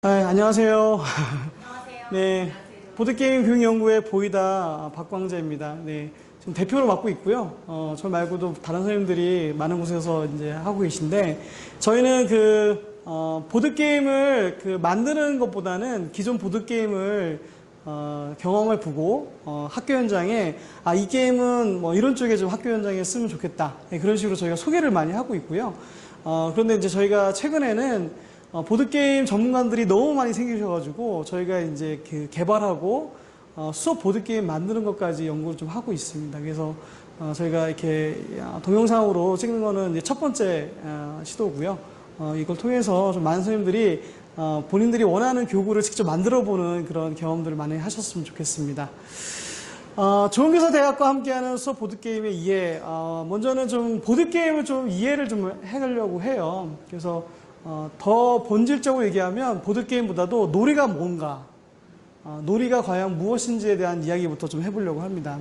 안녕하세요. 안녕하세요. 네, 보드게임 교육연구회 보이다 박광재입니다. 네, 지금 대표로 맡고 있고요. 저 말고도 다른 선생님들이 많은 곳에서 이제 하고 계신데, 저희는 보드게임을 만드는 것보다는 기존 보드게임을 경험을 보고 학교 현장에 이 게임은 뭐 이런 쪽에 좀 학교 현장에 쓰면 좋겠다. 네, 그런 식으로 저희가 소개를 많이 하고 있고요. 그런데 이제 저희가 최근에는 보드게임 전문가들이 너무 많이 생기셔가지고 저희가 이제 개발하고 수업 보드게임 만드는 것까지 연구를 좀 하고 있습니다. 그래서 저희가 이렇게 동영상으로 찍는 거는 이제 첫 번째 시도고요. 이걸 통해서 좀 많은 선생님들이 본인들이 원하는 교구를 직접 만들어 보는 그런 경험들을 많이 하셨으면 좋겠습니다. 좋은교사대학과 함께하는 수업 보드게임의 이해. 먼저는 좀 보드게임을 좀 이해를 좀 해가려고 해요. 그래서 더 본질적으로 얘기하면 보드게임보다도 놀이가 뭔가, 놀이가 과연 무엇인지에 대한 이야기부터 좀 해보려고 합니다.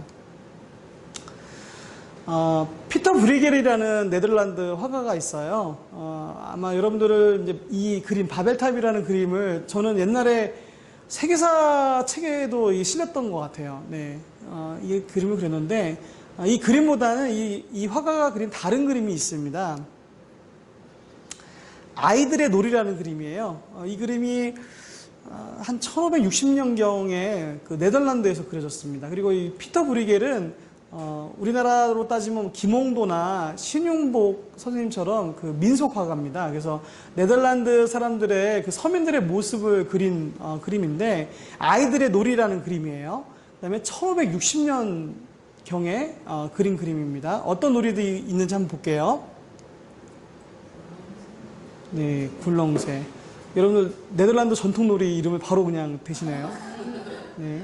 피터 브리겔이라는 네덜란드 화가가 있어요. 아마 여러분들은 이제 이 그림, 바벨탑이라는 그림을 저는 옛날에 세계사 책에도 실렸던 것 같아요. 네, 이 그림을 그렸는데, 이 그림보다는 이 화가가 그린 다른 그림이 있습니다. 아이들의 놀이라는 그림이에요. 이 그림이 한 1560년경에 네덜란드에서 그려졌습니다. 그리고 이 피터 브리겔은 우리나라로 따지면 김홍도나 신윤복 선생님처럼 민속화가입니다. 그래서 네덜란드 사람들의 서민들의 모습을 그린 그림인데 아이들의 놀이라는 그림이에요. 그다음에 1560년경에 그린 그림입니다. 어떤 놀이들이 있는지 한번 볼게요. 네, 굴렁쇠. 여러분들 네덜란드 전통놀이 이름을 바로 그냥 대시네요. 네.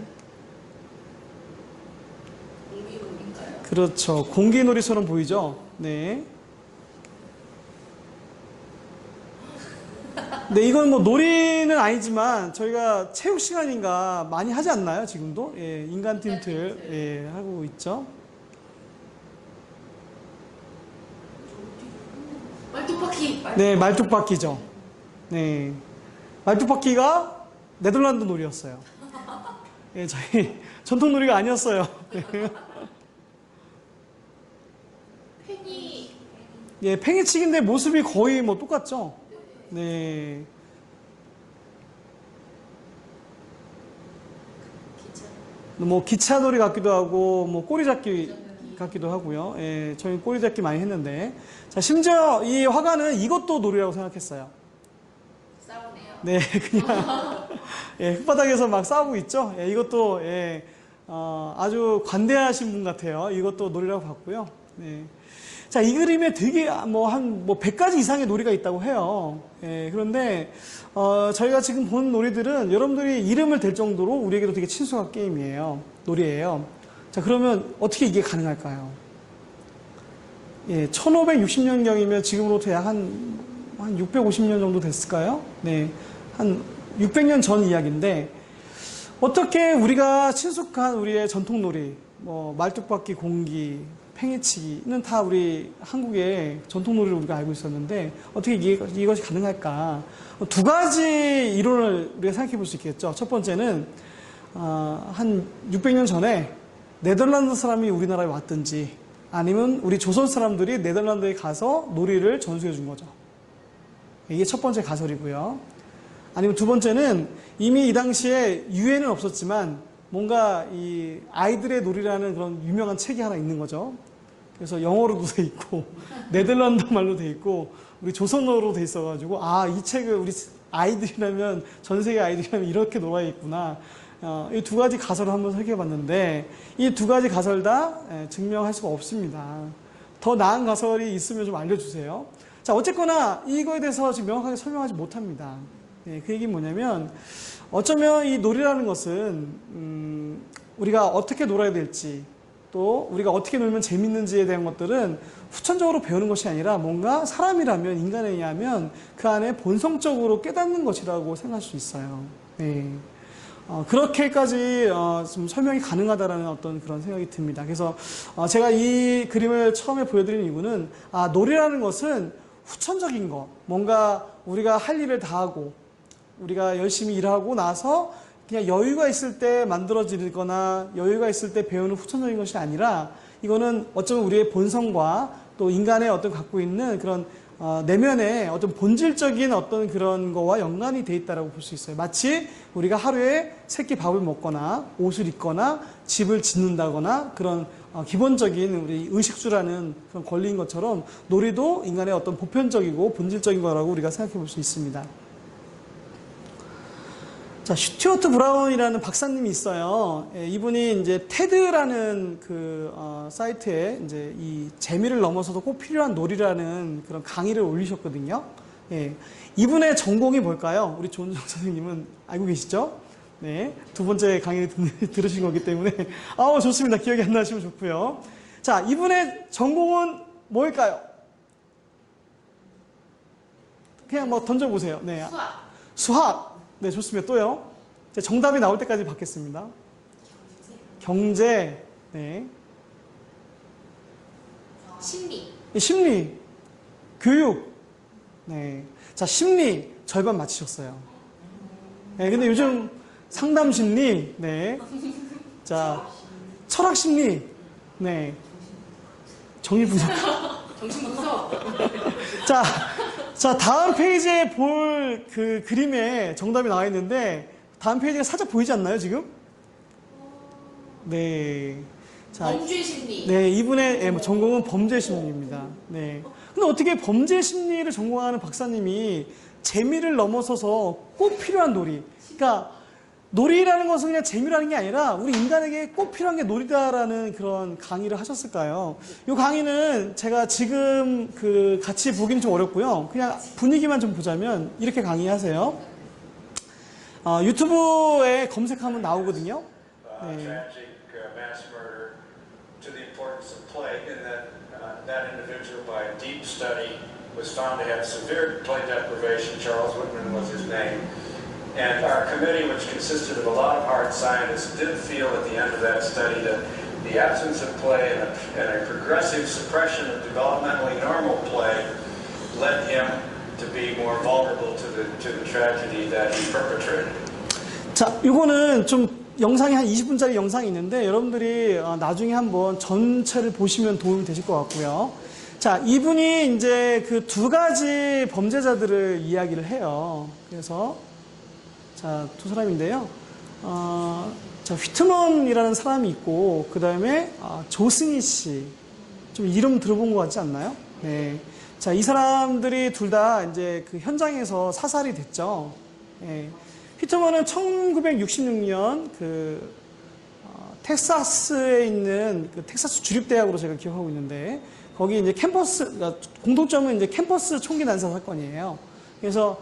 공기놀이인가요? 그렇죠. 공기놀이처럼 보이죠? 네. 네, 이건 뭐 놀이는 아니지만 저희가 체육 시간인가 많이 하지 않나요? 지금도? 예, 인간 팀틀 예, 하고 있죠. 말뚝박기. 네, 말뚝박기죠. 네. 말뚝박기가 네덜란드 놀이였어요. 예, 저희 전통 놀이가 아니었어요. 팽이. 예, 팽이치기인데 모습이 거의 뭐 똑같죠? 네. 기차. 뭐 기차놀이 같기도 하고, 뭐 꼬리잡기 같기도 하고요. 예, 저희 꼬리잡기 많이 했는데. 자, 심지어 이 화가는 이것도 놀이라고 생각했어요. 싸우네요. 네, 그냥, 예, 흙바닥에서 막 싸우고 있죠? 예, 이것도, 예, 아주 관대하신 분 같아요. 이것도 놀이라고 봤고요. 네. 자, 이 그림에 되게 한 100가지 이상의 놀이가 있다고 해요. 예, 그런데, 저희가 지금 본 놀이들은 여러분들이 이름을 댈 정도로 우리에게도 되게 친숙한 게임이에요. 놀이예요. 자, 그러면 어떻게 이게 가능할까요? 예, 1560년경이면 지금으로부터 약 한 650년 정도 됐을까요? 네. 한 600년 전 이야기인데, 어떻게 우리가 친숙한 우리의 전통놀이, 뭐, 말뚝박기, 공기, 팽이치기는 다 우리 한국의 전통놀이를 우리가 알고 있었는데, 어떻게 이것이 가능할까? 두 가지 이론을 우리가 생각해 볼 수 있겠죠. 첫 번째는, 한 600년 전에 네덜란드 사람이 우리나라에 왔든지, 아니면 우리 조선 사람들이 네덜란드에 가서 놀이를 전수해 준 거죠. 이게 첫 번째 가설이고요. 아니면 두 번째는 이미 이 당시에 유해는 없었지만 뭔가 이 아이들의 놀이라는 그런 유명한 책이 하나 있는 거죠. 그래서 영어로도 돼 있고 네덜란드 말로 돼 있고 우리 조선어로 돼 있어가지고 이 책을 우리 아이들이라면 전 세계 아이들이라면 이렇게 놀아야겠구나. 이 두 가지 가설을 한번 설계해봤는데 이 두 가지 가설 다 증명할 수가 없습니다. 더 나은 가설이 있으면 좀 알려주세요. 자, 어쨌거나 이거에 대해서 지금 명확하게 설명하지 못합니다. 그 얘기는 뭐냐면 어쩌면 이 놀이라는 것은 우리가 어떻게 놀아야 될지 또 우리가 어떻게 놀면 재밌는지에 대한 것들은 후천적으로 배우는 것이 아니라 뭔가 사람이라면 인간에 의하면 그 안에 본성적으로 깨닫는 것이라고 생각할 수 있어요. 네. 그렇게까지 좀 설명이 가능하다라는 어떤 그런 생각이 듭니다. 그래서 제가 이 그림을 처음에 보여드린 이유는 놀이라는 것은 후천적인 것, 뭔가 우리가 할 일을 다 하고 우리가 열심히 일하고 나서 그냥 여유가 있을 때 만들어지거나 여유가 있을 때 배우는 후천적인 것이 아니라 이거는 어쩌면 우리의 본성과 또 인간의 어떤 갖고 있는 그런 내면의 어떤 본질적인 어떤 그런 거와 연관이 돼 있다라고 볼 수 있어요. 마치 우리가 하루에 세 끼 밥을 먹거나 옷을 입거나 집을 짓는다거나 그런 기본적인 우리 의식주라는 그런 권리인 것처럼 놀이도 인간의 어떤 보편적이고 본질적인 거라고 우리가 생각해 볼 수 있습니다. 자, 슈튜어트 브라운이라는 박사님이 있어요. 예, 이분이 이제 테드라는 그 사이트에 이제 이 재미를 넘어서도 꼭 필요한 놀이라는 그런 강의를 올리셨거든요. 예, 이분의 전공이 뭘까요? 우리 조은정 선생님은 알고 계시죠? 네, 두 번째 강의를 들으신 거기 때문에 좋습니다. 기억이 안 나시면 좋고요. 자, 이분의 전공은 뭘까요? 그냥 뭐 던져보세요. 네, 수학. 수학. 네, 좋습니다. 또요. 정답이 나올 때까지 받겠습니다. 경제. 네. 심리. 심리. 교육. 네. 자, 심리 절반 맞히셨어요. 네, 근데 요즘 상담 심리. 네. 자, 철학 심리. 네. 정의분석. 정신분석. 자, 다음 페이지에 볼 그 그림에 정답이 나와 있는데, 다음 페이지가 살짝 보이지 않나요, 지금? 네. 자, 범죄 심리. 네, 이분의 전공은 범죄 심리입니다. 네. 근데 어떻게 범죄 심리를 전공하는 박사님이 재미를 넘어서서 꼭 필요한 놀이. 그러니까, 놀이라는 것은 그냥 재미라는 게 아니라 우리 인간에게 꼭 필요한 게 놀이다라는 그런 강의를 하셨을까요? 이 강의는 제가 지금 같이 보기는 좀 어렵고요. 그냥 분위기만 좀 보자면 이렇게 강의하세요. 유튜브에 검색하면 나오거든요. 네. Tragic mass murder to the importance of play, and that individual, by a deep study, was found to have severe play deprivation. Charles Whitman was his name. And our committee, which consisted of a lot of hard scientists, did feel at the end of that study that the absence of play and a progressive suppression of developmentally normal play led him to be more vulnerable to the tragedy that he perpetrated. 자, 이거는 좀 영상이 한 20분짜리 영상이 있는데 여러분들이 나중에 한번 전체를 보시면 도움이 되실 것 같고요. 자, 이분이 이제 그 두 가지 범죄자들을 이야기를 해요. 그래서 자, 두 사람인데요. 자, 휘트먼이라는 사람이 있고, 그 다음에, 조승희 씨. 좀 이름 들어본 것 같지 않나요? 네. 자, 이 사람들이 둘 다 이제 그 현장에서 사살이 됐죠. 예. 휘트먼은 1966년 텍사스에 있는 텍사스 주립대학으로 제가 기억하고 있는데, 거기 이제 그러니까 공통점은 이제 캠퍼스 총기 난사 사건이에요. 그래서,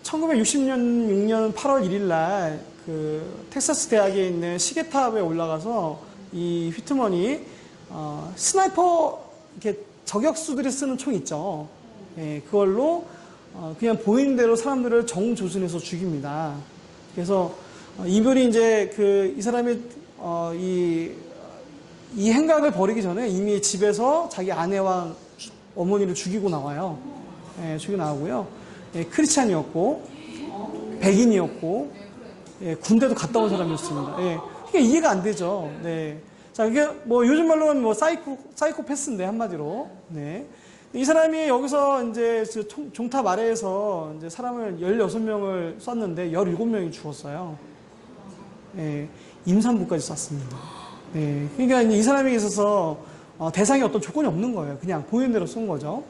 1966년 8월 1일 날 텍사스 대학에 있는 시계탑에 올라가서 이 휘트먼이 스나이퍼 이렇게 저격수들이 쓰는 총 있죠. 예, 그걸로 그냥 보이는 대로 사람들을 정조준해서 죽입니다. 그래서 이분이 이제 이 사람이 이 행각을 벌이기 전에 이미 집에서 자기 아내와 어머니를 죽이고 나와요. 예, 죽이고 나오고요. 예, 크리스찬이었고 백인이었고 예, 군대도 갔다 온 사람이었습니다. 예, 그게 이해가 안 되죠. 네. 자, 이게 뭐 요즘 말로는 뭐 사이코패스인데 한마디로. 네. 이 사람이 여기서 이제 종탑 아래에서 이제 사람을 16명을 쐈는데 17명이 죽었어요. 예, 임산부까지 쐈습니다. 예, 그러니까 이 사람에게 있어서 대상이 어떤 조건이 없는 거예요. 그냥 보이는 대로 쏜 거죠.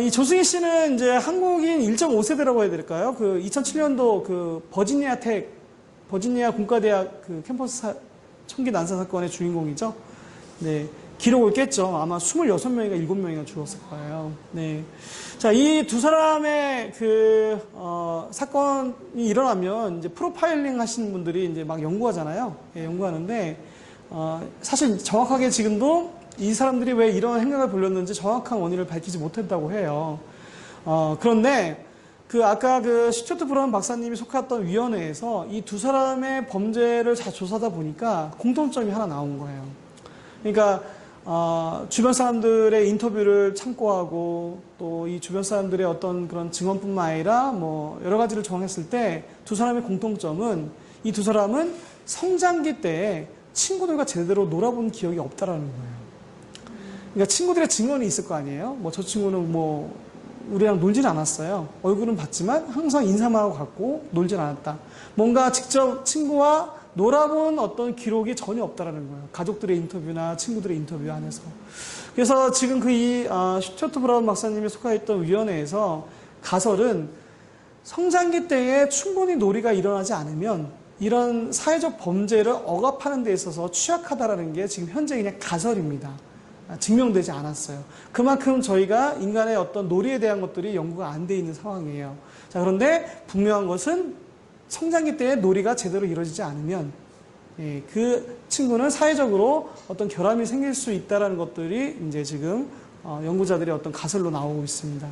이 조승희 씨는 이제 한국인 1.5세대라고 해야 될까요? 2007년도 버지니아 공과대학 캠퍼스 총기 난사 사건의 주인공이죠. 네. 기록을 깼죠. 아마 26명인가 7명이나 죽었을 거예요. 네. 자, 이 두 사람의 사건이 일어나면 이제 프로파일링 하시는 분들이 이제 막 연구하잖아요. 예, 연구하는데, 사실 정확하게 지금도 이 사람들이 왜 이런 행각을 벌였는지 정확한 원인을 밝히지 못했다고 해요. 그런데 아까 슈튜어트 브라운 박사님이 속했던 위원회에서 이 두 사람의 범죄를 잘 조사하다 보니까 공통점이 하나 나온 거예요. 그러니까 주변 사람들의 인터뷰를 참고하고 또 이 주변 사람들의 어떤 그런 증언뿐만 아니라 뭐 여러 가지를 정했을 때 두 사람의 공통점은 이 두 사람은 성장기 때 친구들과 제대로 놀아본 기억이 없다라는 거예요. 그러니까 친구들의 증언이 있을 거 아니에요. 뭐 저 친구는 뭐 우리랑 놀진 않았어요. 얼굴은 봤지만 항상 인사만 하고 갔고 놀진 않았다. 뭔가 직접 친구와 놀아본 어떤 기록이 전혀 없다라는 거예요. 가족들의 인터뷰나 친구들의 인터뷰 안에서. 그래서 지금 슈튜어트 브라운 박사님이 속하였던 위원회에서 가설은 성장기 때에 충분히 놀이가 일어나지 않으면 이런 사회적 범죄를 억압하는 데 있어서 취약하다라는 게 지금 현재 그냥 가설입니다. 증명되지 않았어요. 그만큼 저희가 인간의 어떤 놀이에 대한 것들이 연구가 안 돼 있는 상황이에요. 자, 그런데 분명한 것은 성장기 때에 놀이가 제대로 이루어지지 않으면 그 친구는 사회적으로 어떤 결함이 생길 수 있다는 것들이 이제 지금 연구자들의 어떤 가설로 나오고 있습니다.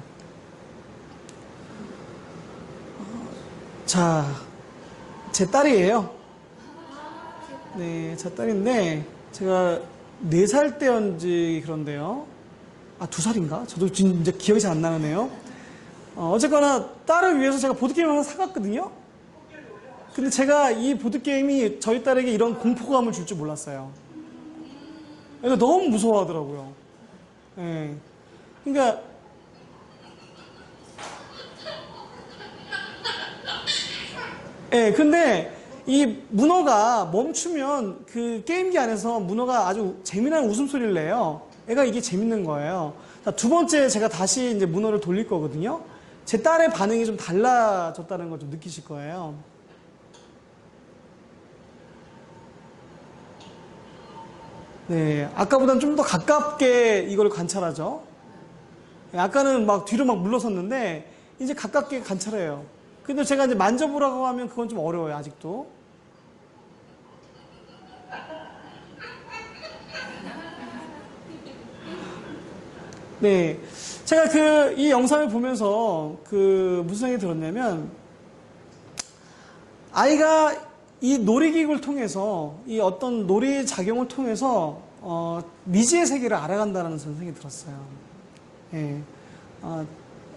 자, 제 딸이에요. 네, 제 딸인데 제가 4살 때였는지 그런데요. 2살인가? 저도 진짜 기억이 잘 안 나네요. 어쨌거나 딸을 위해서 제가 보드게임 하나 사갔거든요. 근데 제가 이 보드게임이 저희 딸에게 이런 공포감을 줄 줄 몰랐어요. 그러니까 너무 무서워하더라고요. 네. 그러니까 근데 이 문어가 멈추면 그 게임기 안에서 문어가 아주 재미난 웃음소리를 내요. 애가 이게 재밌는 거예요. 자, 두 번째 제가 다시 이제 문어를 돌릴 거거든요. 제 딸의 반응이 좀 달라졌다는 걸 좀 느끼실 거예요. 네, 아까보다는 좀 더 가깝게 이걸 관찰하죠. 아까는 막 뒤로 막 물러섰는데 이제 가깝게 관찰해요. 근데 제가 이제 만져보라고 하면 그건 좀 어려워요, 아직도. 네. 제가 이 영상을 보면서 무슨 생각이 들었냐면, 아이가 이 놀이기구를 통해서, 이 어떤 놀이 작용을 통해서, 미지의 세계를 알아간다는 생각이 들었어요. 예.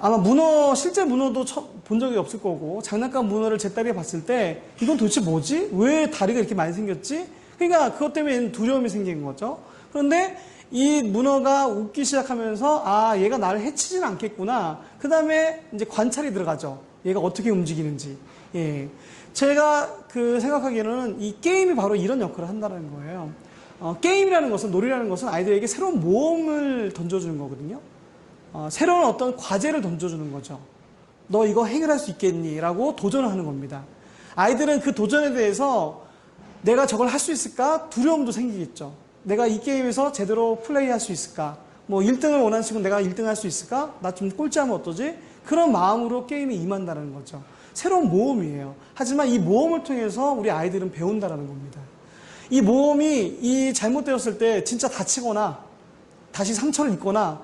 아마 실제 문어도 본 적이 없을 거고, 장난감 문어를 제 딸이 봤을 때, 이건 도대체 뭐지? 왜 다리가 이렇게 많이 생겼지? 그러니까 그것 때문에 두려움이 생긴 거죠. 그런데 이 문어가 웃기 시작하면서, 얘가 나를 해치진 않겠구나. 그 다음에 이제 관찰이 들어가죠. 얘가 어떻게 움직이는지. 예. 제가 생각하기에는 이 게임이 바로 이런 역할을 한다는 거예요. 게임이라는 것은, 놀이라는 것은 아이들에게 새로운 모험을 던져주는 거거든요. 새로운 어떤 과제를 던져주는 거죠. 너 이거 해결할 수 있겠니? 라고 도전을 하는 겁니다. 아이들은 그 도전에 대해서 내가 저걸 할 수 있을까? 두려움도 생기겠죠. 내가 이 게임에서 제대로 플레이할 수 있을까? 뭐 1등을 원하는 친구는 내가 1등 할 수 있을까? 나 좀 꼴찌하면 어떠지? 그런 마음으로 게임에 임한다는 거죠. 새로운 모험이에요. 하지만 이 모험을 통해서 우리 아이들은 배운다는 겁니다. 이 모험이 잘못되었을 때 진짜 다치거나 다시 상처를 입거나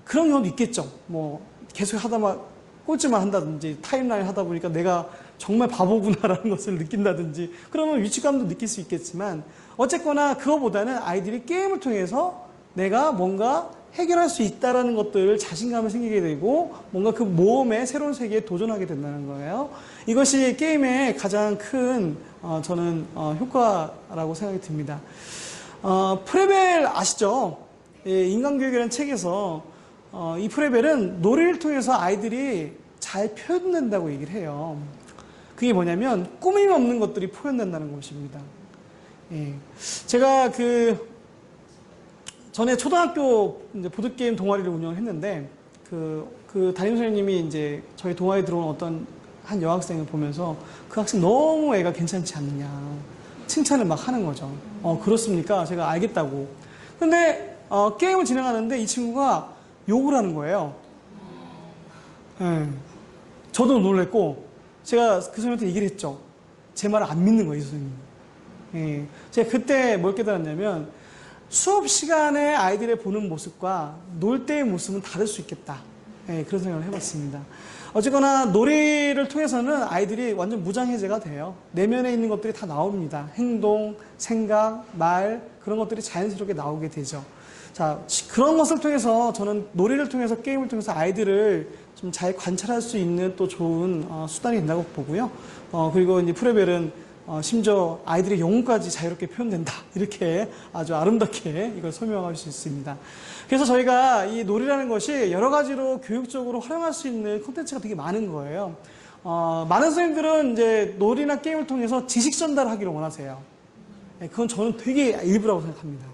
그런 경우도 있겠죠. 뭐 계속 하다가 꼴찌만 한다든지 타임라인 하다 보니까 내가 정말 바보구나라는 것을 느낀다든지 그러면 위축감도 느낄 수 있겠지만 어쨌거나 그거보다는 아이들이 게임을 통해서 내가 뭔가 해결할 수 있다는 것들 자신감을 생기게 되고 뭔가 그 모험의 새로운 세계에 도전하게 된다는 거예요. 이것이 게임의 가장 큰 저는 효과라고 생각이 듭니다. 프레벨 아시죠? 예, 인간교육이라는 책에서 이 프레벨은 놀이를 통해서 아이들이 잘 표현된다고 얘기를 해요. 그게 뭐냐면 꾸밈 없는 것들이 표현된다는 것입니다. 예. 제가 전에 초등학교 이제 보드게임 동아리를 운영을 했는데 담임 선생님이 이제 저희 동아리에 들어온 어떤 한 여학생을 보면서 그 학생 너무 애가 괜찮지 않느냐 칭찬을 막 하는 거죠. 그렇습니까? 제가 알겠다고. 근데 게임을 진행하는데 이 친구가 욕을 하는 거예요. 예. 저도 놀랬고 제가 그 선생님한테 얘기를 했죠. 제 말을 안 믿는 거예요, 이 선생님. 예. 제가 그때 뭘 깨달았냐면 수업 시간에 아이들의 보는 모습과 놀 때의 모습은 다를 수 있겠다. 예, 그런 생각을 해봤습니다. 어쨌거나 놀이를 통해서는 아이들이 완전 무장해제가 돼요. 내면에 있는 것들이 다 나옵니다. 행동, 생각, 말 그런 것들이 자연스럽게 나오게 되죠. 자, 그런 것을 통해서 저는 놀이를 통해서 게임을 통해서 아이들을 좀 잘 관찰할 수 있는 또 좋은 수단이 된다고 보고요. 그리고 이제 프레벨은 심지어 아이들의 영혼까지 자유롭게 표현된다. 이렇게 아주 아름답게 이걸 설명할 수 있습니다. 그래서 저희가 이 놀이라는 것이 여러 가지로 교육적으로 활용할 수 있는 콘텐츠가 되게 많은 거예요. 많은 선생님들은 이제 놀이나 게임을 통해서 지식 전달하기를 원하세요. 그건 저는 되게 일부라고 생각합니다.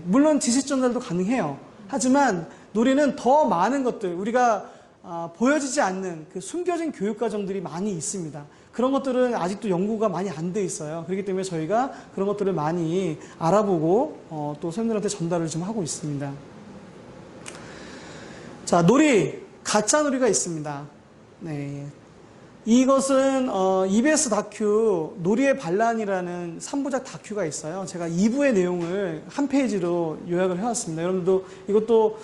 물론 지식 전달도 가능해요. 하지만 놀이는 더 많은 것들, 우리가 보여지지 않는 그 숨겨진 교육 과정들이 많이 있습니다. 그런 것들은 아직도 연구가 많이 안 돼 있어요. 그렇기 때문에 저희가 그런 것들을 많이 알아보고 또 선생님들한테 전달을 좀 하고 있습니다. 자, 놀이, 가짜 놀이가 있습니다. 네. 이것은 EBS 다큐 놀이의 반란이라는 3부작 다큐가 있어요. 제가 2부의 내용을 한 페이지로 요약을 해왔습니다. 여러분도 이것도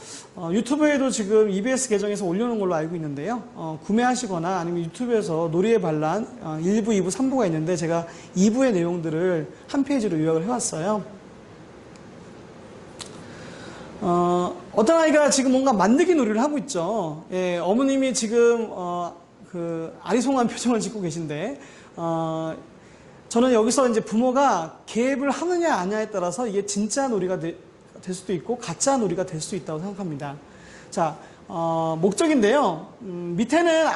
유튜브에도 지금 EBS 계정에서 올려놓은 걸로 알고 있는데요. 구매하시거나 아니면 유튜브에서 놀이의 반란 1부, 2부, 3부가 있는데 제가 2부의 내용들을 한 페이지로 요약을 해왔어요. 어떤 아이가 지금 뭔가 만들기 놀이를 하고 있죠. 예, 어머님이 지금 아리송한 표정을 짓고 계신데, 저는 여기서 이제 부모가 개입을 하느냐 아냐에 따라서 이게 진짜 놀이가 될 수도 있고 가짜 놀이가 될 수 있다고 생각합니다. 자, 목적인데요. 밑에는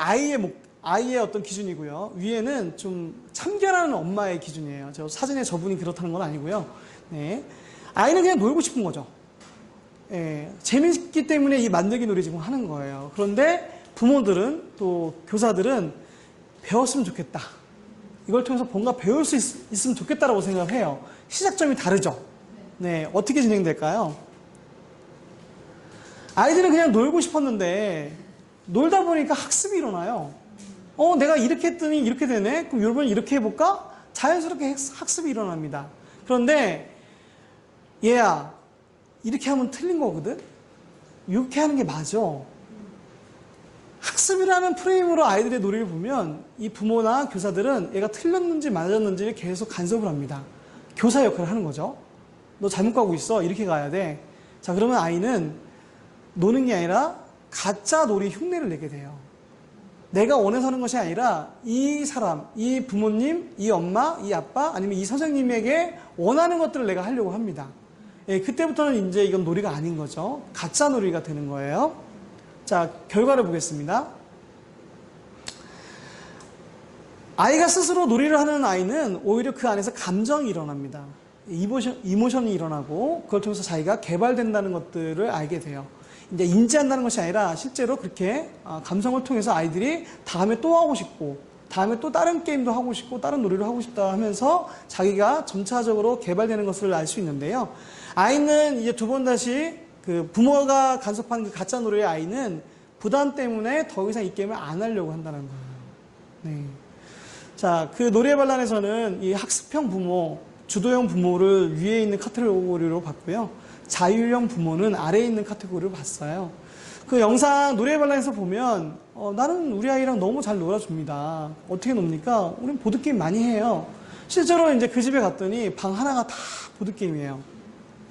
아이의 어떤 기준이고요. 위에는 좀 참견하는 엄마의 기준이에요. 사진에 저분이 그렇다는 건 아니고요. 네. 아이는 그냥 놀고 싶은 거죠. 예, 재밌기 때문에 이 만들기 놀이 지금 하는 거예요. 그런데 부모들은 또 교사들은 배웠으면 좋겠다. 이걸 통해서 뭔가 배울 수 있으면 좋겠다라고 생각을 해요. 시작점이 다르죠. 네, 어떻게 진행될까요? 아이들은 그냥 놀고 싶었는데 놀다 보니까 학습이 일어나요. 내가 이렇게 했더니 이렇게 되네. 그럼 여러분 이렇게 해볼까? 자연스럽게 학습이 일어납니다. 그런데 얘야, 이렇게 하면 틀린 거거든? 이렇게 하는 게 맞아. 학습이라는 프레임으로 아이들의 놀이를 보면 이 부모나 교사들은 얘가 틀렸는지 맞았는지를 계속 간섭을 합니다. 교사 역할을 하는 거죠. 너 잘못 가고 있어. 이렇게 가야 돼. 자, 그러면 아이는 노는 게 아니라 가짜 놀이 흉내를 내게 돼요. 내가 원해서 하는 것이 아니라 이 사람, 이 부모님, 이 엄마, 이 아빠, 아니면 이 선생님에게 원하는 것들을 내가 하려고 합니다. 예, 그때부터는 이제 이건 놀이가 아닌 거죠. 가짜 놀이가 되는 거예요. 자, 결과를 보겠습니다. 아이가 스스로 놀이를 하는 아이는 오히려 그 안에서 감정이 일어납니다. 이모션이 일어나고 그걸 통해서 자기가 개발된다는 것들을 알게 돼요. 이제 인지한다는 것이 아니라 실제로 그렇게 감성을 통해서 아이들이 다음에 또 하고 싶고 다음에 또 다른 게임도 하고 싶고 다른 놀이를 하고 싶다 하면서 자기가 점차적으로 개발되는 것을 알 수 있는데요. 아이는 이제 두 번 다시 그 부모가 간섭한 그 가짜 놀이의 아이는 부담 때문에 더 이상 이 게임을 안 하려고 한다는 거예요. 네. 자, 그 놀이의 반란에서는 이 학습형 부모, 주도형 부모를 위에 있는 카테고리로 봤고요. 자율형 부모는 아래에 있는 카테고리로 봤어요. 그 영상 놀이의 반란에서 보면 나는 우리 아이랑 너무 잘 놀아줍니다. 어떻게 놉니까? 우리는 보드게임 많이 해요. 실제로 이제 그 집에 갔더니 방 하나가 다 보드게임이에요.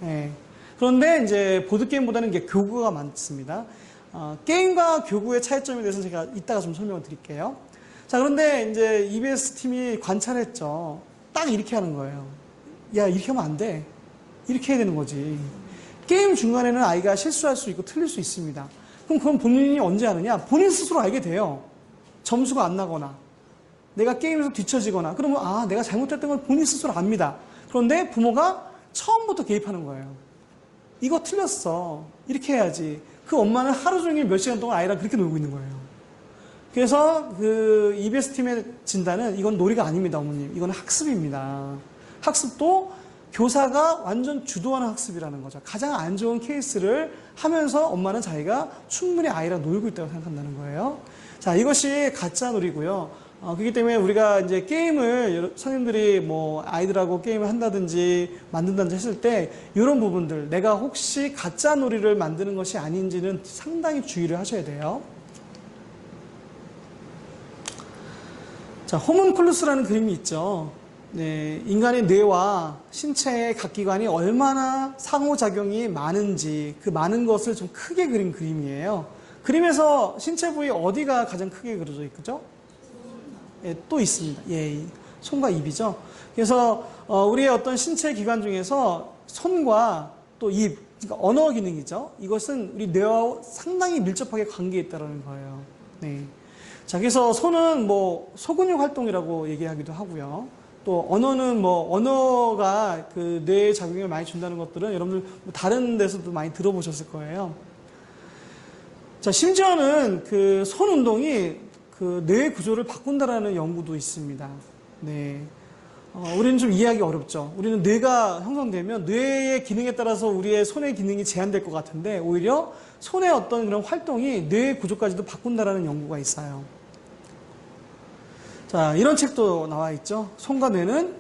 네. 그런데 이제 보드게임보다는 이게 교구가 많습니다. 게임과 교구의 차이점에 대해서는 제가 이따가 좀 설명을 드릴게요. 자, 그런데 이제 EBS 팀이 관찰했죠. 딱 이렇게 하는 거예요. 야, 이렇게 하면 안 돼. 이렇게 해야 되는 거지. 게임 중간에는 아이가 실수할 수 있고 틀릴 수 있습니다. 그럼 그건 본인이 언제 하느냐? 본인 스스로 알게 돼요. 점수가 안 나거나 내가 게임에서 뒤처지거나 그러면 내가 잘못했던 걸 본인 스스로 압니다. 그런데 부모가 처음부터 개입하는 거예요. 이거 틀렸어. 이렇게 해야지. 그 엄마는 하루 종일 몇 시간 동안 아이랑 그렇게 놀고 있는 거예요. 그래서 그 EBS 팀의 진단은 이건 놀이가 아닙니다, 어머님. 이건 학습입니다. 학습도 교사가 완전 주도하는 학습이라는 거죠. 가장 안 좋은 케이스를 하면서 엄마는 자기가 충분히 아이랑 놀고 있다고 생각한다는 거예요. 자, 이것이 가짜 놀이고요. 그렇기 때문에 우리가 이제 게임을 선생님들이 뭐 아이들하고 게임을 한다든지 만든다든지 했을 때 이런 부분들 내가 혹시 가짜 놀이를 만드는 것이 아닌지는 상당히 주의를 하셔야 돼요. 자, 호문클루스라는 그림이 있죠. 네, 인간의 뇌와 신체의 각 기관이 얼마나 상호작용이 많은지 그 많은 것을 좀 크게 그린 그림이에요. 그림에서 신체 부위 어디가 가장 크게 그려져 있죠? 예, 또 있습니다. 예, 손과 입이죠. 그래서 우리의 어떤 신체 기관 중에서 손과 또 입, 그러니까 언어 기능이죠. 이것은 우리 뇌와 상당히 밀접하게 관계에 있다는 거예요. 네. 자, 그래서 손은 뭐 소근육 활동이라고 얘기하기도 하고요. 또 언어는 뭐 언어가 그 뇌에 작용을 많이 준다는 것들은 여러분들 뭐 다른 데서도 많이 들어보셨을 거예요. 자, 심지어는 그 손 운동이 그 뇌 구조를 바꾼다라는 연구도 있습니다. 네. 우리는 좀 이해하기 어렵죠. 우리는 뇌가 형성되면 뇌의 기능에 따라서 우리의 손의 기능이 제한될 것 같은데 오히려 손의 어떤 그런 활동이 뇌의 구조까지도 바꾼다라는 연구가 있어요. 자, 이런 책도 나와 있죠. 손과 뇌는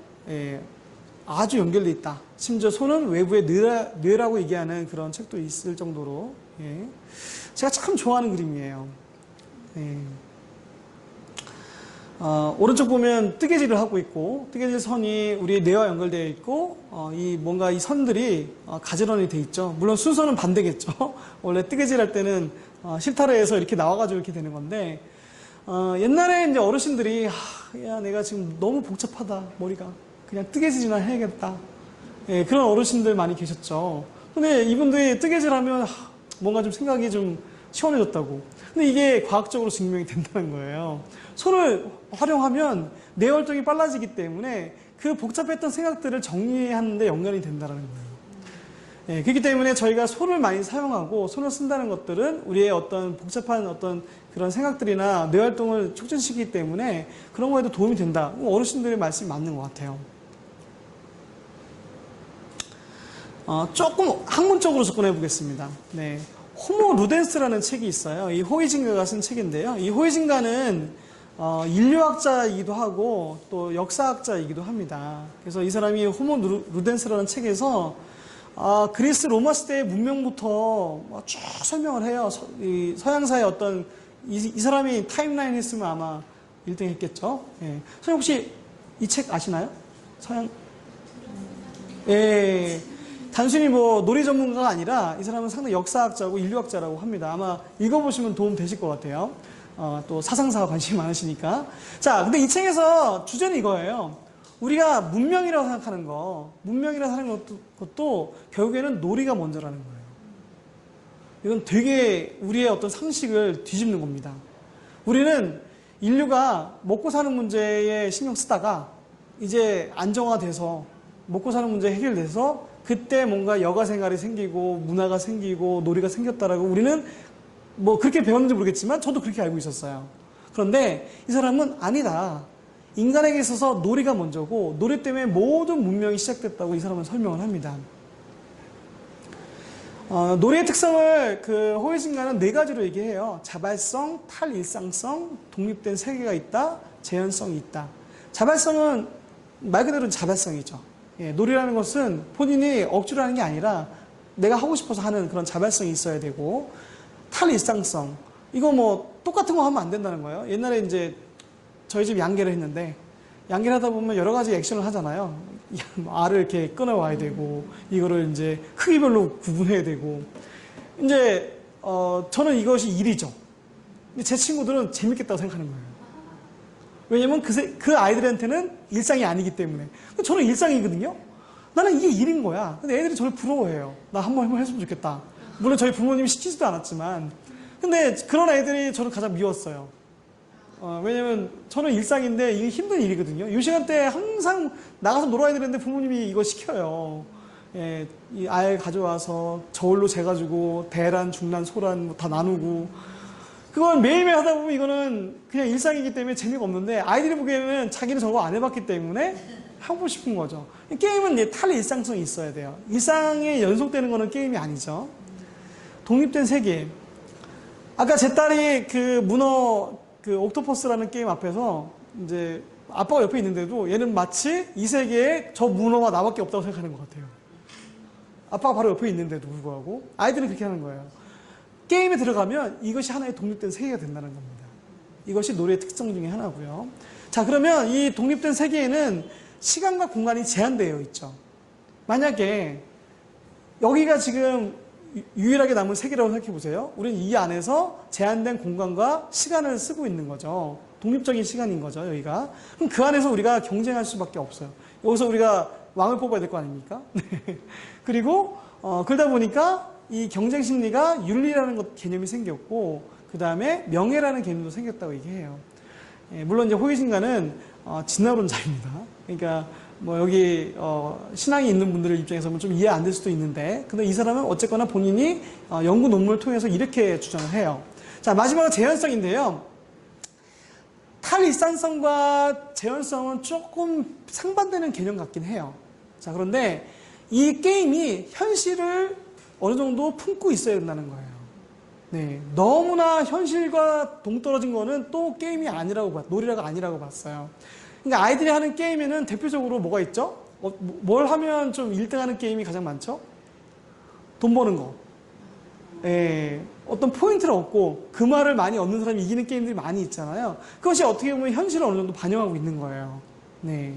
아주 연결되어 있다. 심지어 손은 외부의 뇌라고 얘기하는 그런 책도 있을 정도로 제가 참 좋아하는 그림이에요. 오른쪽 보면 뜨개질을 하고 있고 뜨개질 선이 우리 뇌와 연결되어 있고 뭔가 이 선들이 가지런히 돼 있죠. 물론 순서는 반대겠죠. 원래 뜨개질 할 때는 실타래에서 이렇게 나와가지고 이렇게 되는 건데 옛날에 이제 어르신들이 야 내가 지금 너무 복잡하다 머리가 그냥 뜨개질이나 해야겠다. 그런 어르신들 많이 계셨죠. 근데 이분들이 뜨개질하면 뭔가 좀 생각이 좀 시원해졌다고. 근데 이게 과학적으로 증명이 된다는 거예요. 손을 활용하면 뇌 활동이 빨라지기 때문에 그 복잡했던 생각들을 정리하는 데 연관이 된다는 거예요. 그렇기 때문에 저희가 손을 많이 사용하고 손을 쓴다는 것들은 우리의 어떤 복잡한 어떤 그런 생각들이나 뇌 활동을 촉진시키기 때문에 그런 거에도 도움이 된다. 어르신들의 말씀이 맞는 것 같아요. 조금 학문적으로 접근해 보겠습니다. 네. 호모 루덴스라는 책이 있어요. 이 호이징가가 쓴 책인데요. 이 호이징가는 인류학자이기도 하고 또 역사학자이기도 합니다. 그래서 이 사람이 호모 루덴스라는 책에서 그리스 로마 시대의 문명부터 쭉 설명을 해요. 서양사의 어떤 이 사람이 타임라인 했으면 아마 1등 했겠죠. 예. 선생님 혹시 이 책 아시나요? 서양? 예. 단순히 뭐 놀이 전문가가 아니라 이 사람은 상당히 역사학자고 인류학자라고 합니다. 아마 읽어보시면 도움 되실 것 같아요. 또 사상사와 관심이 많으시니까. 자, 근데 이 책에서 주제는 이거예요. 우리가 문명이라고 생각하는 거, 문명이라고 하는 것도 결국에는 놀이가 먼저라는 거예요. 이건 되게 우리의 어떤 상식을 뒤집는 겁니다. 우리는 인류가 먹고 사는 문제에 신경 쓰다가 이제 안정화돼서 먹고 사는 문제 해결돼서 그때 뭔가 여가 생활이 생기고 문화가 생기고 놀이가 생겼다라고 우리는 뭐 그렇게 배웠는지 모르겠지만 저도 그렇게 알고 있었어요. 그런데 이 사람은 아니다. 인간에게 있어서 놀이가 먼저고 놀이 때문에 모든 문명이 시작됐다고 이 사람은 설명을 합니다. 놀이의 특성을 그 호이징가는 4가지로 얘기해요. 자발성, 탈일상성, 독립된 세계가 있다, 재현성이 있다. 자발성은 말 그대로 자발성이죠. 놀이라는 것은 본인이 억지로 하는 게 아니라 내가 하고 싶어서 하는 그런 자발성이 있어야 되고, 탈일상성. 이거 뭐 똑같은 거 하면 안 된다는 거예요. 옛날에 이제 저희 집 양계를 했는데 양계를 하다 보면 여러 가지 액션을 하잖아요. 알을 이렇게 끊어와야 되고 이거를 이제 크기별로 구분해야 되고 이제 저는 이것이 일이죠. 근데 제 친구들은 재밌겠다고 생각하는 거예요. 왜냐면 그 아이들한테는 일상이 아니기 때문에. 저는 일상이거든요. 나는 이게 일인 거야. 근데 애들이 저를 부러워해요. 나 한번 했으면 좋겠다. 물론 저희 부모님이 시키지도 않았지만 근데 그런 애들이 저를 가장 미웠어요. 왜냐면 저는 일상인데 이게 힘든 일이거든요. 이 시간대에 항상 나가서 놀아야 되는데 부모님이 이거 시켜요. 이 알 가져와서 저울로 재가지고 대란, 중란, 소란 다 나누고 그건 매일매일 하다 보면 이거는 그냥 일상이기 때문에 재미가 없는데 아이들이 보기에는 자기는 저거 안 해봤기 때문에 하고 싶은 거죠. 게임은 탈일상성이 있어야 돼요. 일상에 연속되는 거는 게임이 아니죠. 독립된 세계. 아까 제 딸이 그 문어 옥토퍼스라는 게임 앞에서 이제 아빠가 옆에 있는데도 얘는 마치 이 세계에 저 문어와 나밖에 없다고 생각하는 것 같아요. 아빠가 바로 옆에 있는데도 불구하고 아이들은 그렇게 하는 거예요. 게임에 들어가면 이것이 하나의 독립된 세계가 된다는 겁니다. 이것이 놀이의 특성 중에 하나고요. 자, 그러면 이 독립된 세계에는 시간과 공간이 제한되어 있죠. 만약에 여기가 지금 유일하게 남은 세계라고 생각해 보세요. 우리는 이 안에서 제한된 공간과 시간을 쓰고 있는 거죠. 독립적인 시간인 거죠, 여기가. 그럼 그 안에서 우리가 경쟁할 수밖에 없어요. 여기서 우리가 왕을 뽑아야 될 거 아닙니까? 그리고 그러다 보니까 이 경쟁 심리가 윤리라는 개념이 생겼고, 그 다음에 명예라는 개념도 생겼다고 얘기해요. 물론 이제 호기심가는 진화론자입니다. 그러니까 뭐 여기 신앙이 있는 분들의 입장에서 좀 이해 안 될 수도 있는데, 근데 이 사람은 어쨌거나 본인이 연구 논문을 통해서 이렇게 주장을 해요. 자, 마지막으로 재현성인데요. 탈일상성과 재현성은 조금 상반되는 개념 같긴 해요. 자, 그런데 이 게임이 현실을 어느 정도 품고 있어야 된다는 거예요. 네, 너무나 현실과 동떨어진 거는 또 게임이 아니라고 놀이라가 아니라고 봤어요. 그러니까 아이들이 하는 게임에는 대표적으로 뭐가 있죠? 뭘 하면 좀 1등하는 게임이 가장 많죠? 돈 버는 거. 예, 어떤 포인트를 얻고 그 말을 많이 얻는 사람이 이기는 게임들이 많이 있잖아요. 그것이 어떻게 보면 현실을 어느 정도 반영하고 있는 거예요. 네.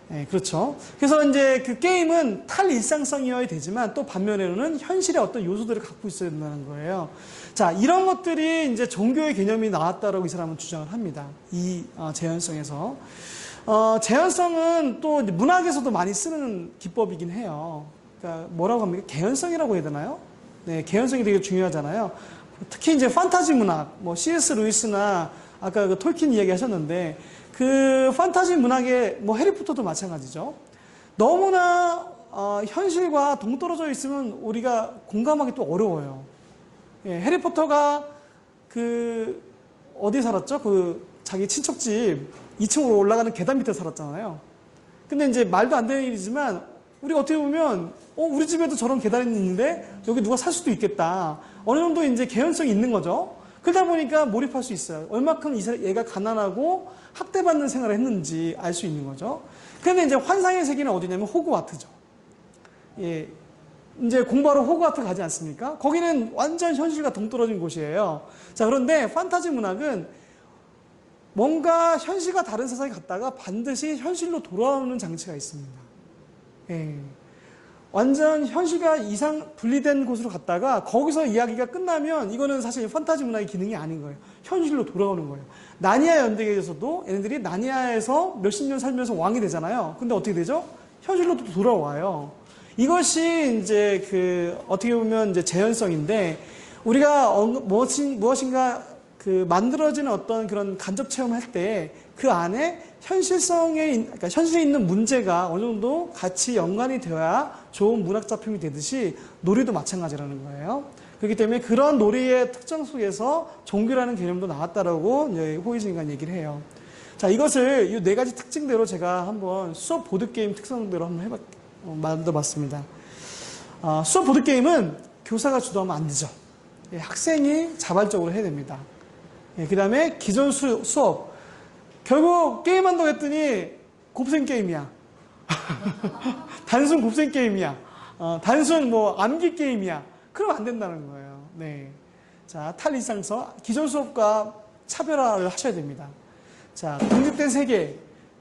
네, 그렇죠. 그래서 이제 그 게임은 탈일상성이어야 되지만 또 반면에는 현실의 어떤 요소들을 갖고 있어야 된다는 거예요. 자, 이런 것들이 이제 종교의 개념이 나왔다라고 이 사람은 주장을 합니다. 이 재현성에서. 재현성은 또 문학에서도 많이 쓰는 기법이긴 해요. 그러니까 뭐라고 합니까? 개연성이라고 해야 되나요? 네, 개연성이 되게 중요하잖아요. 특히 이제 판타지 문학, 뭐 C.S. 루이스나 아까 그 톨킨 이야기 하셨는데 그 판타지 문학의 뭐 해리포터도 마찬가지죠. 너무나 현실과 동떨어져 있으면 우리가 공감하기 또 어려워요. 예, 해리포터가 그 어디 살았죠? 그 자기 친척집 2층으로 올라가는 계단 밑에 살았잖아요. 근데 이제 말도 안 되는 일이지만 우리가 어떻게 보면 우리 집에도 저런 계단이 있는데 여기 누가 살 수도 있겠다. 어느 정도 이제 개연성이 있는 거죠. 그러다 보니까 몰입할 수 있어요. 얼마큼 얘가 가난하고 학대받는 생활을 했는지 알 수 있는 거죠. 그런데 이제 환상의 세계는 어디냐면 호그와트죠. 예, 이제 공부하러 호그와트 가지 않습니까? 거기는 완전 현실과 동떨어진 곳이에요. 자, 그런데 판타지 문학은 뭔가 현실과 다른 세상에 갔다가 반드시 현실로 돌아오는 장치가 있습니다. 예. 완전 현실과 분리된 곳으로 갔다가 거기서 이야기가 끝나면 이거는 사실 판타지 문학의 기능이 아닌 거예요. 현실로 돌아오는 거예요. 나니아 연대기에서도 얘네들이 나니아에서 몇십 년 살면서 왕이 되잖아요. 근데 어떻게 되죠? 현실로 또 돌아와요. 이것이 이제 어떻게 보면 이제 재현성인데 우리가 무엇인가 만들어지는 어떤 그런 간접 체험을 할 때 그 안에 그러니까 현실에 있는 문제가 어느 정도 같이 연관이 되어야 좋은 문학 작품이 되듯이 놀이도 마찬가지라는 거예요. 그렇기 때문에 그런 놀이의 특성 속에서 종교라는 개념도 나왔다라고 이제 호이즈인간 얘기를 해요. 자, 이것을 이 네 가지 특징대로 제가 한번 수업 보드게임 특성대로 한번 만들어봤습니다. 수업 보드게임은 교사가 주도하면 안 되죠. 예, 학생이 자발적으로 해야 됩니다. 예, 그 다음에 기존 수업. 결국 게임한다고 했더니 곱셈 게임이야. 단순 곱셈 게임이야. 단순 암기 게임이야. 그러면 안 된다는 거예요. 네. 자, 탈일상성. 기존 수업과 차별화를 하셔야 됩니다. 자, 독립된 세계.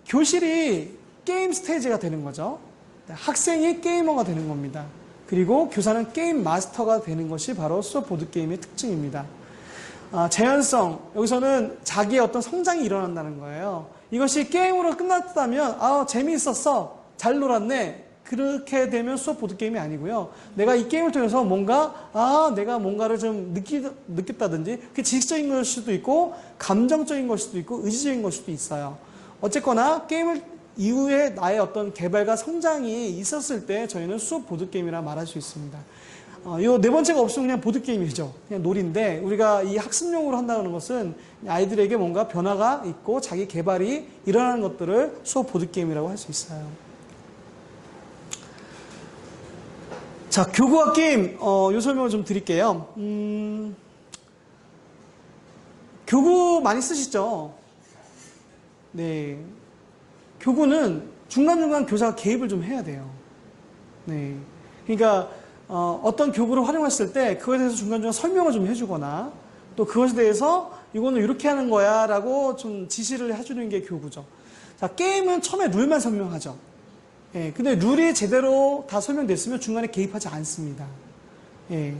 교실이 게임 스테이지가 되는 거죠. 학생이 게이머가 되는 겁니다. 그리고 교사는 게임 마스터가 되는 것이 바로 수업 보드게임의 특징입니다. 재현성, 여기서는 자기의 어떤 성장이 일어난다는 거예요. 이것이 게임으로 끝났다면 재미있었어, 잘 놀았네, 그렇게 되면 수업 보드게임이 아니고요. 내가 이 게임을 통해서 내가 뭔가를 좀 느꼈다든지 그게 지식적인 걸 수도 있고 감정적인 걸 수도 있고 의지적인 걸 수도 있어요. 어쨌거나 게임을 이후에 나의 어떤 개발과 성장이 있었을 때 저희는 수업 보드게임이라 말할 수 있습니다. 요 네 번째가 없으면 그냥 보드게임이죠. 그냥 놀이인데 우리가 이 학습용으로 한다는 것은 아이들에게 뭔가 변화가 있고 자기 개발이 일어나는 것들을 수업 보드게임이라고 할 수 있어요. 자, 교구와 게임, 요 설명을 좀 드릴게요. 교구 많이 쓰시죠? 네. 교구는 중간중간 교사가 개입을 좀 해야 돼요. 네. 그러니까, 어떤 교구를 활용했을 때 그것에 대해서 중간중간 설명을 좀 해주거나 또 그것에 대해서 이거는 이렇게 하는 거야 라고 좀 지시를 해주는 게 교구죠. 자, 게임은 처음에 룰만 설명하죠. 예, 근데 룰이 제대로 다 설명됐으면 중간에 개입하지 않습니다. 예,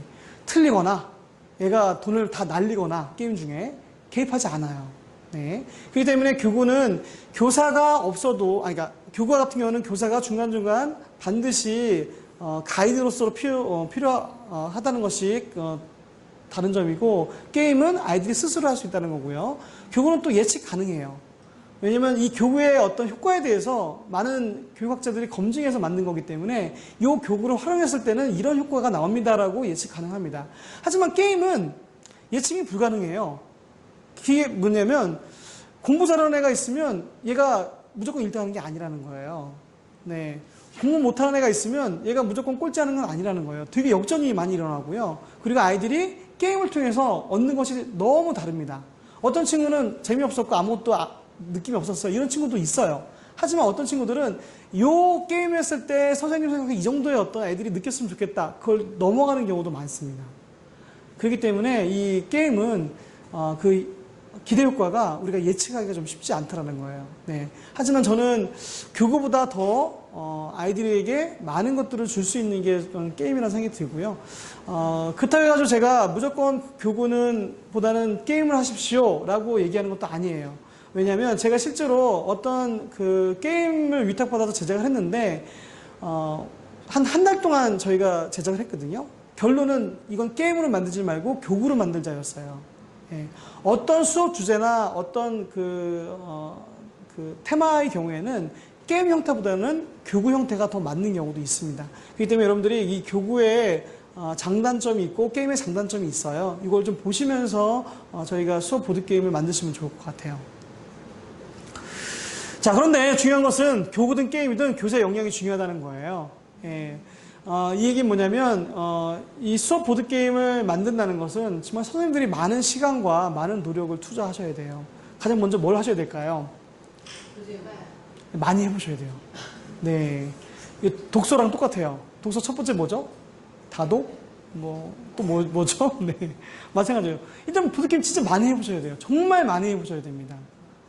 틀리거나 얘가 돈을 다 날리거나 게임 중에 개입하지 않아요. 네. 그렇기 때문에 교구는 교사가 없어도, 그러니까 교구 같은 경우는 교사가 중간중간 반드시 가이드로서 필요하다는 것이 다른 점이고, 게임은 아이들이 스스로 할 수 있다는 거고요. 교구는 또 예측 가능해요. 왜냐면 이 교구의 어떤 효과에 대해서 많은 교육학자들이 검증해서 만든 거기 때문에 이 교구를 활용했을 때는 이런 효과가 나옵니다라고 예측 가능합니다. 하지만 게임은 예측이 불가능해요. 그게 뭐냐면 공부 잘하는 애가 있으면 얘가 무조건 1등하는 게 아니라는 거예요. 네. 공부 못하는 애가 있으면 얘가 무조건 꼴찌하는 건 아니라는 거예요. 되게 역전이 많이 일어나고요. 그리고 아이들이 게임을 통해서 얻는 것이 너무 다릅니다. 어떤 친구는 재미없었고 아무것도 느낌이 없었어요. 이런 친구도 있어요. 하지만 어떤 친구들은 요 게임을 했을 때 선생님 생각에 이 정도의 어떤 애들이 느꼈으면 좋겠다. 그걸 넘어가는 경우도 많습니다. 그렇기 때문에 이 게임은 그 기대 효과가 우리가 예측하기가 좀 쉽지 않다라는 거예요. 네. 하지만 저는 교구보다 더 아이들에게 많은 것들을 줄 수 있는 게 게임이라는 생각이 들고요. 그렇다고 해가지고 제가 무조건 교구는 보다는 게임을 하십시오라고 얘기하는 것도 아니에요. 왜냐하면 제가 실제로 어떤 그 게임을 위탁받아서 제작을 했는데 한 달 동안 저희가 제작을 했거든요. 결론은 이건 게임으로 만들지 말고 교구로 만들자였어요. 예. 어떤 수업 주제나 어떤 그 테마의 경우에는 게임 형태보다는 교구 형태가 더 맞는 경우도 있습니다. 그렇기 때문에 여러분들이 이 교구에 장단점이 있고 게임의 장단점이 있어요. 이걸 좀 보시면서 저희가 수업 보드게임을 만드시면 좋을 것 같아요. 자, 그런데 중요한 것은 교구든 게임이든 교사의 역량이 중요하다는 거예요. 예. 이 얘기는 뭐냐면 이 수업 보드게임을 만든다는 것은 정말 선생님들이 많은 시간과 많은 노력을 투자하셔야 돼요. 가장 먼저 뭘 하셔야 될까요? 많이 해보셔야 돼요. 네, 독서랑 똑같아요. 독서 첫 번째 뭐죠? 다독? 또 뭐죠? 네, 마찬가지예요. 일단 보드게임 진짜 많이 해보셔야 돼요. 정말 많이 해보셔야 됩니다.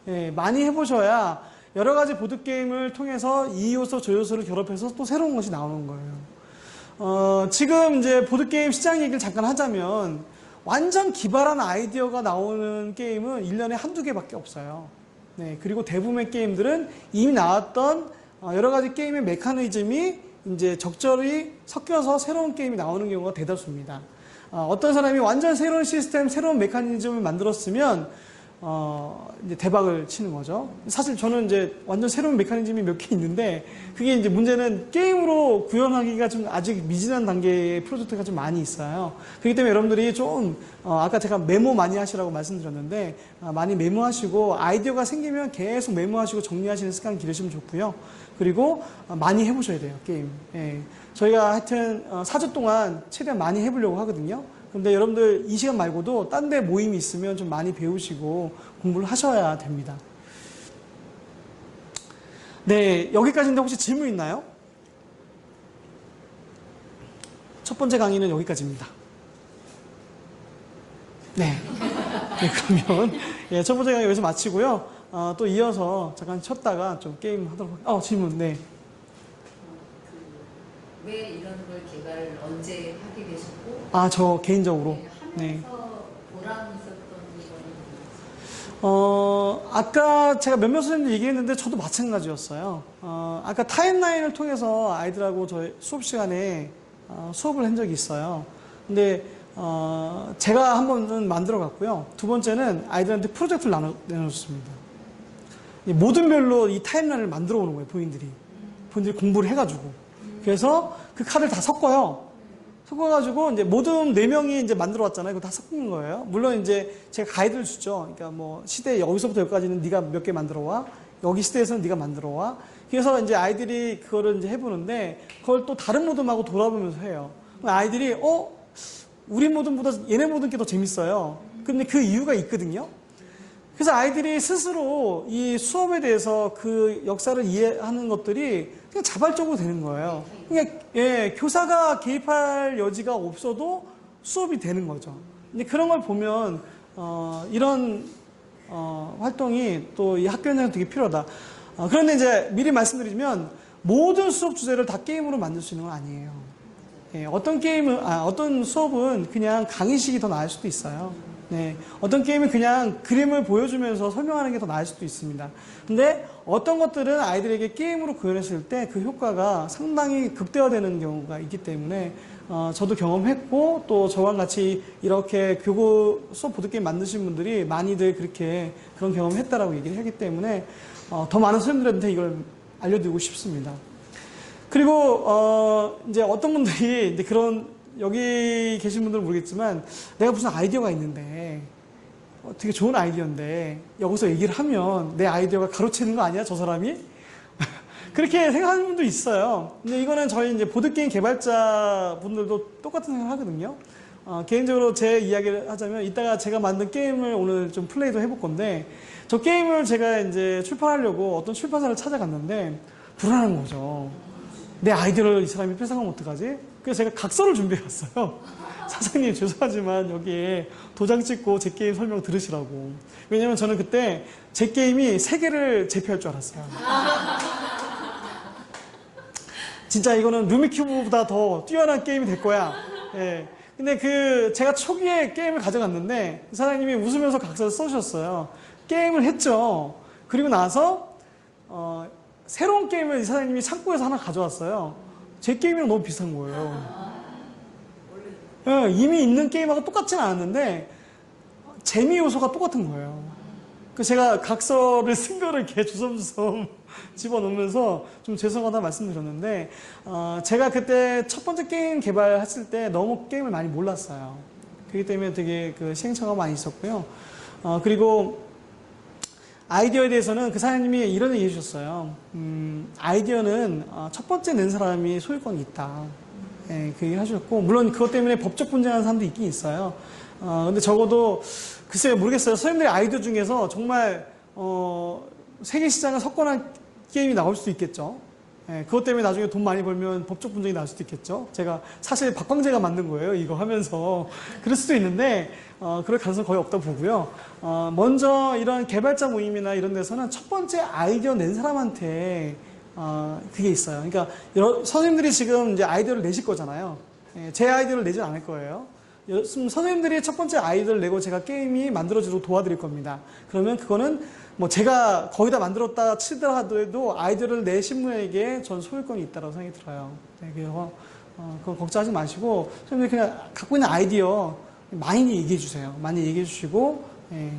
네, 많이 해보셔야 여러 가지 보드게임을 통해서 이 요소 저 요소를 결합해서 또 새로운 것이 나오는 거예요. 지금 이제 보드게임 시장 얘기를 잠깐 하자면 완전 기발한 아이디어가 나오는 게임은 1년에 한두 개밖에 없어요. 네, 그리고 대부분의 게임들은 이미 나왔던 여러 가지 게임의 메커니즘이 이제 적절히 섞여서 새로운 게임이 나오는 경우가 대다수입니다. 어떤 사람이 완전 새로운 시스템, 새로운 메커니즘을 만들었으면 이제 대박을 치는 거죠. 사실 저는 이제 완전 새로운 메커니즘이 몇 개 있는데 그게 이제 문제는 게임으로 구현하기가 좀 아직 미진한 단계의 프로젝트가 좀 많이 있어요. 그렇기 때문에 여러분들이 좀 아까 제가 메모 많이 하시라고 말씀드렸는데 많이 메모하시고 아이디어가 생기면 계속 메모하시고 정리하시는 습관 기르시면 좋고요. 그리고 많이 해보셔야 돼요, 게임. 예. 저희가 하여튼 4주 동안 최대한 많이 해보려고 하거든요. 근데 여러분들 이 시간 말고도 딴 데 모임이 있으면 좀 많이 배우시고 공부를 하셔야 됩니다. 네, 여기까지인데 혹시 질문 있나요? 첫 번째 강의는 여기까지입니다. 네. 네, 그러면 예, 첫 번째 강의 여기서 마치고요. 또 이어서 잠깐 쉬었다가 좀 게임 하도록 할게요. 질문, 네. 왜 이런 걸 개발을 언제 하게 되셨고? 저 개인적으로. 네, 하면서 보람 있었던 거는? 아까 제가 몇몇 선생님들 얘기했는데 저도 마찬가지였어요. 아까 타임라인을 통해서 아이들하고 저희 수업 시간에 수업을 한 적이 있어요. 근데 제가 한 번은 만들어 갔고요. 두 번째는 아이들한테 프로젝트를 내놓았습니다. 모든 별로 이 타임라인을 만들어 오는 거예요, 본인들이 공부를 해가지고. 그래서 그 카드를 다 섞어요. 섞어가지고 이제 모든 4명이 이제 만들어 왔잖아요. 이거 다 섞는 거예요. 물론 이제 제가 가이드를 주죠. 그러니까 뭐 시대 여기서부터 여기까지는 네가 몇 개 만들어 와. 여기 시대에서는 네가 만들어 와. 그래서 이제 아이들이 그거를 이제 해보는데 그걸 또 다른 모듬하고 돌아보면서 해요. 아이들이 우리 모듬보다 얘네 모듬 게 더 재밌어요. 근데 그 이유가 있거든요. 그래서 아이들이 스스로 이 수업에 대해서 그 역사를 이해하는 것들이 그냥 자발적으로 되는 거예요. 그러니까 교사가 개입할 여지가 없어도 수업이 되는 거죠. 근데 그런 걸 보면 이런 활동이 또 이 학교에는 되게 필요하다. 그런데 이제 미리 말씀드리면 모든 수업 주제를 다 게임으로 만들 수 있는 건 아니에요. 예, 어떤 수업은 그냥 강의식이 더 나을 수도 있어요. 네, 어떤 게임은 그냥 그림을 보여주면서 설명하는 게 더 나을 수도 있습니다. 근데 어떤 것들은 아이들에게 게임으로 구현했을 때 그 효과가 상당히 극대화되는 경우가 있기 때문에 저도 경험했고 또 저와 같이 이렇게 교구 수업 보드게임 만드신 분들이 많이들 그렇게 그런 경험을 했다라고 얘기를 하기 때문에 더 많은 선생님들한테 이걸 알려드리고 싶습니다. 그리고 이제 어떤 분들이 이제 그런 여기 계신 분들은 모르겠지만 내가 무슨 아이디어가 있는데 되게 좋은 아이디어인데 여기서 얘기를 하면 내 아이디어가 가로채는 거 아니야 저 사람이? 그렇게 생각하는 분도 있어요. 근데 이거는 저희 이제 보드게임 개발자 분들도 똑같은 생각을 하거든요. 개인적으로 제 이야기를 하자면 이따가 제가 만든 게임을 오늘 좀 플레이도 해볼 건데 저 게임을 제가 이제 출판하려고 어떤 출판사를 찾아갔는데 불안한 거죠. 내 아이디어를 이 사람이 뺏어가면 어떡하지? 그래서 제가 각서를 준비해 갔어요. 사장님 죄송하지만 여기에 도장 찍고 제 게임 설명 들으시라고. 왜냐면 저는 그때 제 게임이 세계를 제패할 줄 알았어요. 진짜 이거는 루미큐브보다 더 뛰어난 게임이 될 거야. 예. 근데 제가 초기에 게임을 가져갔는데 사장님이 웃으면서 각서를 써주셨어요. 게임을 했죠. 그리고 나서 새로운 게임을 이 사장님이 창고에서 하나 가져왔어요. 제 게임이랑 너무 비슷한 거예요. 예, 이미 있는 게임하고 똑같지는 않았는데 재미 요소가 똑같은 거예요. 그래서 제가 각서를 쓴 거를 이렇게 주섬주섬 집어넣으면서 좀 죄송하다 말씀드렸는데 제가 그때 첫 번째 게임 개발했을 때 너무 게임을 많이 몰랐어요. 그렇기 때문에 되게 시행착오가 많이 있었고요. 그리고 아이디어에 대해서는 그 사장님이 이런 얘기 해주셨어요. 아이디어는 첫 번째 낸 사람이 소유권이 있다. 예, 그 얘기를 하셨고, 물론 그것 때문에 법적 분쟁하는 사람도 있긴 있어요. 근데 적어도, 글쎄요, 모르겠어요. 선생님들의 아이디어 중에서 정말, 세계 시장을 석권한 게임이 나올 수도 있겠죠. 예, 그것 때문에 나중에 돈 많이 벌면 법적 분쟁이 나올 수도 있겠죠. 제가 사실 박광재가 만든 거예요. 이거 하면서. 그럴 수도 있는데, 그럴 가능성은 거의 없다고 보고요. 먼저 이런 개발자 모임이나 이런 데서는 첫 번째 아이디어 낸 사람한테 그게 있어요. 그러니까 선생님들이 지금 이제 아이디어를 내실 거잖아요. 예, 제 아이디어를 내진 않을 거예요. 선생님들이 첫 번째 아이디어를 내고 제가 게임이 만들어지도록 도와드릴 겁니다. 그러면 그거는 뭐 제가 거의 다 만들었다 치더라도 아이디어를 내신 분에게 전 소유권이 있다고 생각이 들어요. 네, 그래서 그건 걱정하지 마시고 선생님들 그냥 갖고 있는 아이디어 많이 얘기해 주세요. 많이 얘기해 주시고 예.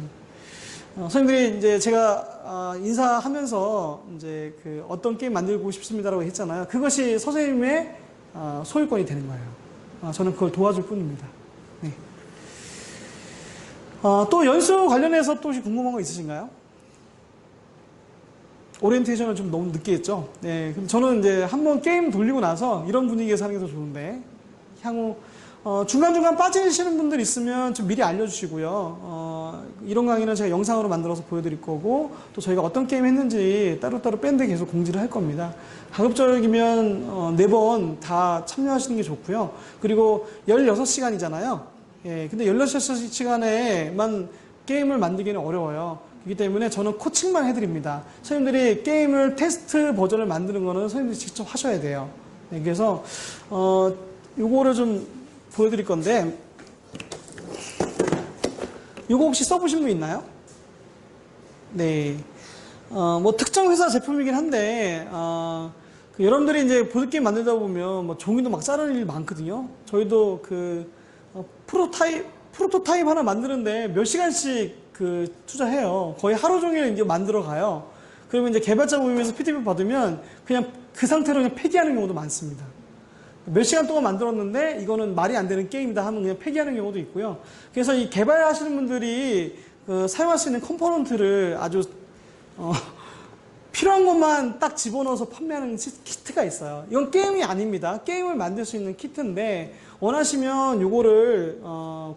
선생님들이 이제 제가 인사하면서 이제 어떤 게임 만들고 싶습니다라고 했잖아요. 그것이 선생님의 소유권이 되는 거예요. 저는 그걸 도와줄 뿐입니다. 네. 또 연수 관련해서 또 혹시 궁금한 거 있으신가요? 오리엔테이션을 좀 너무 늦게 했죠. 네. 근데 저는 이제 한번 게임 돌리고 나서 이런 분위기에서 하는 게 더 좋은데 향후 중간중간 빠지시는 분들 있으면 좀 미리 알려주시고요. 이런 강의는 제가 영상으로 만들어서 보여드릴 거고, 또 저희가 어떤 게임 했는지 따로따로 밴드에 계속 공지를 할 겁니다. 가급적이면 4번 다 참여하시는 게 좋고요. 그리고 16시간이잖아요. 예, 근데 16시간에만 게임을 만들기는 어려워요. 그렇기 때문에 저는 코칭만 해드립니다. 선생님들이 게임을 테스트 버전을 만드는 거는 선생님들이 직접 하셔야 돼요. 네, 그래서 요거를 좀 보여드릴 건데, 요거 혹시 써보신 분 있나요? 네. 뭐 특정 회사 제품이긴 한데, 여러분들이 이제 보드게임 만들다 보면 뭐 종이도 막 자르는 일 많거든요. 저희도 프로토타입 하나 만드는데 몇 시간씩 투자해요. 거의 하루 종일 이제 만들어 가요. 그러면 이제 개발자 모임에서 피드백 받으면 그냥 그 상태로 그냥 폐기하는 경우도 많습니다. 몇 시간 동안 만들었는데 이거는 말이 안 되는 게임이다 하면 그냥 폐기하는 경우도 있고요. 그래서 이 개발하시는 분들이 사용할 수 있는 컴포넌트를 아주 필요한 것만 딱 집어넣어서 판매하는 키트가 있어요. 이건 게임이 아닙니다. 게임을 만들 수 있는 키트인데 원하시면 이거를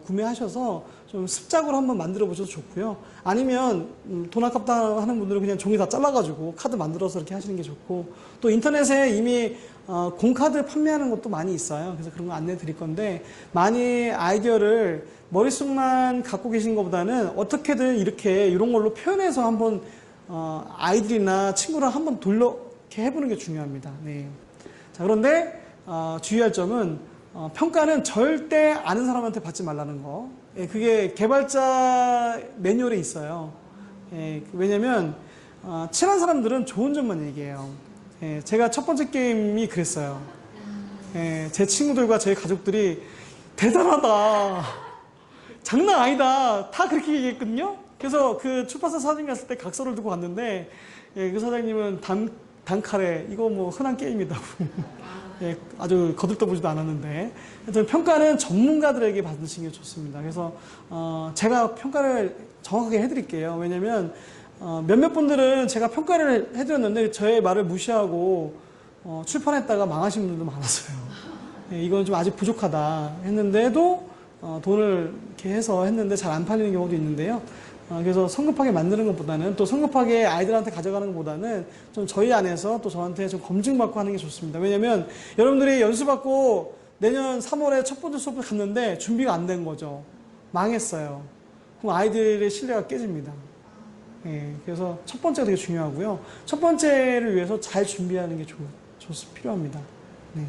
구매하셔서 좀 습작으로 한번 만들어 보셔도 좋고요. 아니면 돈 아깝다 하는 분들은 그냥 종이 다 잘라가지고 카드 만들어서 이렇게 하시는 게 좋고, 또 인터넷에 이미 공카드 판매하는 것도 많이 있어요. 그래서 그런 거 안내 드릴 건데, 많이 아이디어를 머릿속만 갖고 계신 것보다는 어떻게든 이렇게 이런 걸로 표현해서 한번 아이들이나 친구랑 한번 이렇게 해보는 게 중요합니다. 네. 자, 그런데 주의할 점은 평가는 절대 아는 사람한테 받지 말라는 거. 예, 그게 개발자 매뉴얼에 있어요. 예, 왜냐면 친한 사람들은 좋은 점만 얘기해요. 예, 제가 첫 번째 게임이 그랬어요. 예, 제 친구들과 제 가족들이 대단하다, 장난 아니다, 다 그렇게 얘기했거든요. 그래서 그 출판사 사장님 갔을 때 각서를 두고 갔는데, 예, 그 사장님은 단칼에 이거 뭐 흔한 게임이다고. 예, 아주 거들떠보지도 않았는데, 하여튼 평가는 전문가들에게 받으시는 게 좋습니다. 그래서 제가 평가를 정확하게 해드릴게요. 왜냐면 몇몇 분들은 제가 평가를 해드렸는데 저의 말을 무시하고 출판했다가 망하신 분들도 많았어요. 예, 이건 좀 아직 부족하다 했는데도 돈을 이렇게 해서 했는데 잘 안 팔리는 경우도 있는데요. 그래서 성급하게 만드는 것보다는, 또 성급하게 아이들한테 가져가는 것보다는 좀 저희 안에서 또 저한테 좀 검증받고 하는 게 좋습니다. 왜냐면 여러분들이 연수받고 내년 3월에 첫 번째 수업을 갔는데 준비가 안 된 거죠. 망했어요. 그럼 아이들의 신뢰가 깨집니다. 예, 그래서 첫 번째가 되게 중요하고요. 첫 번째를 위해서 잘 준비하는 게 필요합니다. 네.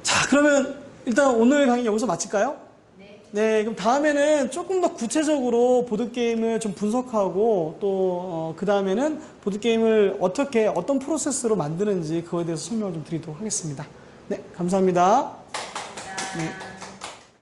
자, 그러면 일단 오늘 강의 여기서 마칠까요? 네, 그럼 다음에는 조금 더 구체적으로 보드게임을 좀 분석하고 또 그 다음에는 보드게임을 어떤 프로세스로 만드는지 그거에 대해서 설명을 좀 드리도록 하겠습니다. 네, 감사합니다. 네.